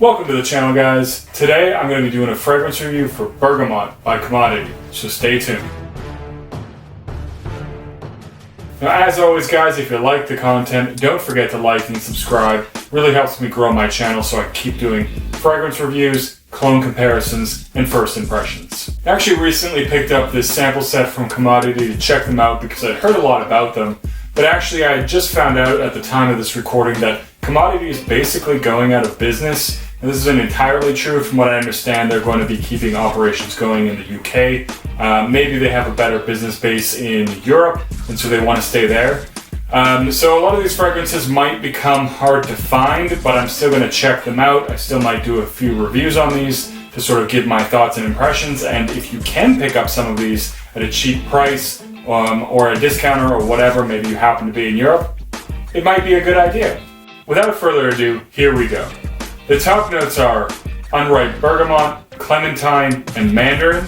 Welcome to the channel, guys. Today I'm going to be doing a fragrance review for Bergamot by Commodity, so stay tuned. Now, as always, guys, if you like the content, don't forget to like and subscribe. It really helps me grow my channel so I can keep doing fragrance reviews, clone comparisons, and first impressions. I actually recently picked up this sample set from Commodity to check them out because I'd heard a lot about them, but actually I just found out at the time of this recording that Commodity is basically going out of business. And this isn't entirely true. From what I understand, they're going to be keeping operations going in the UK. Maybe they have a better business base in Europe, and so they want to stay there. So a lot of these fragrances might become hard to find, but I'm still going to check them out. I still might do a few reviews on these to sort of give my thoughts and impressions. And if you can pick up some of these at a cheap price or a discounter or whatever, maybe you happen to be in Europe, it might be a good idea. Without further ado, here we go. The top notes are unripe bergamot, clementine, and mandarin.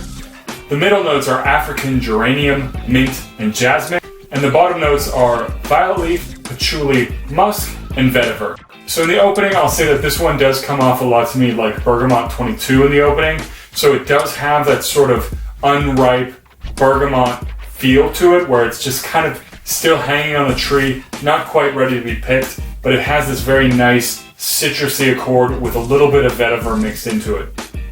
The middle notes are African geranium, mint, and jasmine. And the bottom notes are violet leaf, patchouli, musk, and vetiver. So in the opening, I'll say that this one does come off a lot to me like Bergamot 22 in the opening. So it does have that sort of unripe bergamot feel to it, where it's just kind of still hanging on the tree, not quite ready to be picked, but it has this very nice citrusy accord with a little bit of vetiver mixed into it.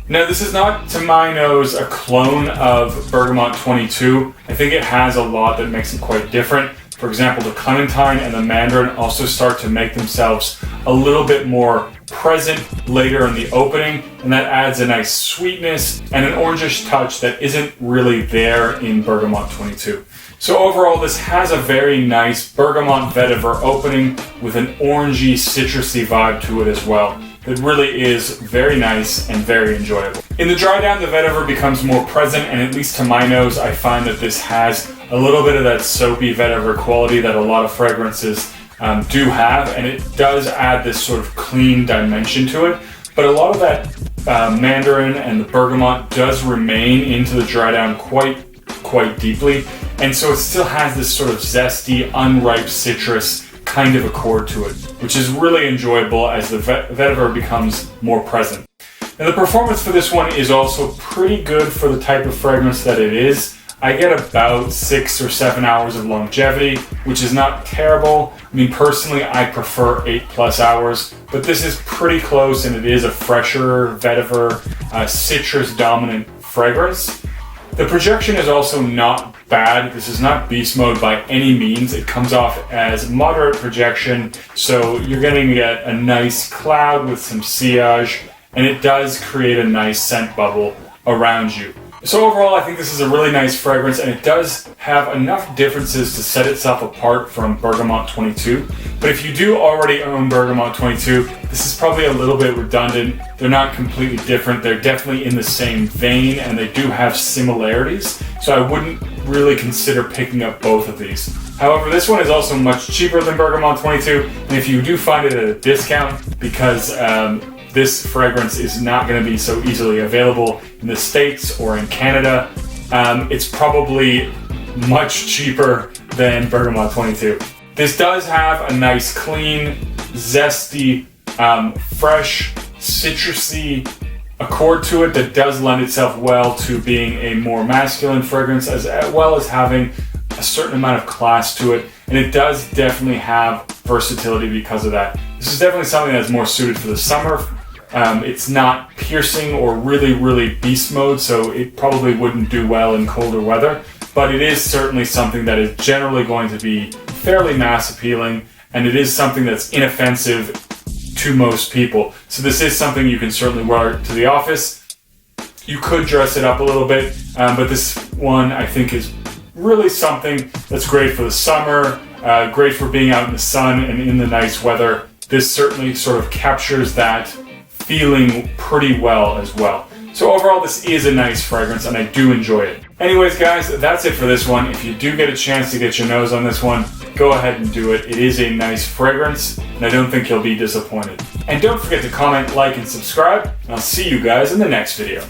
Now, this is not, to my nose, a clone of Bergamot 22. I think it has a lot that makes it quite different. For example, the clementine and the mandarin also start to make themselves a little bit more present later in the opening, and that adds a nice sweetness and an orangish touch that isn't really there in Bergamot 22. So overall, this has a very nice bergamot vetiver opening with an orangey, citrusy vibe to it as well. It really is very nice and very enjoyable. In the dry down, the vetiver becomes more present, and at least to my nose, I find that this has a little bit of that soapy vetiver quality that a lot of fragrances do have, and it does add this sort of clean dimension to it. But a lot of that mandarin and the bergamot does remain into the dry down quite deeply, and so it still has this sort of zesty, unripe citrus kind of accord to it, which is really enjoyable as the vetiver becomes more present. And the performance for this one is also pretty good for the type of fragrance that it is. I get about 6 or 7 hours of longevity, which is not terrible. I mean, personally, I prefer 8+ hours, but this is pretty close, and it is a fresher vetiver, citrus dominant fragrance. The projection is also not bad. This is not beast mode by any means. It comes off as moderate projection, so you're going to get a nice cloud with some sillage, and it does create a nice scent bubble around you. So overall, I think this is a really nice fragrance, and it does have enough differences to set itself apart from Bergamot 22. But if you do already own Bergamot 22, this is probably a little bit redundant. They're not completely different. They're definitely in the same vein, and they do have similarities. So I wouldn't really consider picking up both of these. However, this one is also much cheaper than Bergamot 22, and if you do find it at a discount, because this fragrance is not going to be so easily available in the States or in Canada, it's probably much cheaper than Bergamot 22. This does have a nice, clean, zesty, fresh, citrusy accord to it that does lend itself well to being a more masculine fragrance, as well as having a certain amount of class to it, and it does definitely have versatility because of that. This is definitely something that's more suited for the summer. It's not piercing or really beast mode, so it probably wouldn't do well in colder weather, but it is certainly something that is generally going to be fairly mass appealing, and it is something that's inoffensive to most people. So this is something you can certainly wear to the office. You could dress it up a little bit, but this one I think is really something that's great for the summer, great for being out in the sun and in the nice weather. This certainly sort of captures that feeling pretty well as well. So overall, this is a nice fragrance, and I do enjoy it. Anyways, guys, that's it for this one. If you do get a chance to get your nose on this one, go ahead and do it. It is a nice fragrance, and I don't think you'll be disappointed. And don't forget to comment, like, and subscribe, and I'll see you guys in the next video.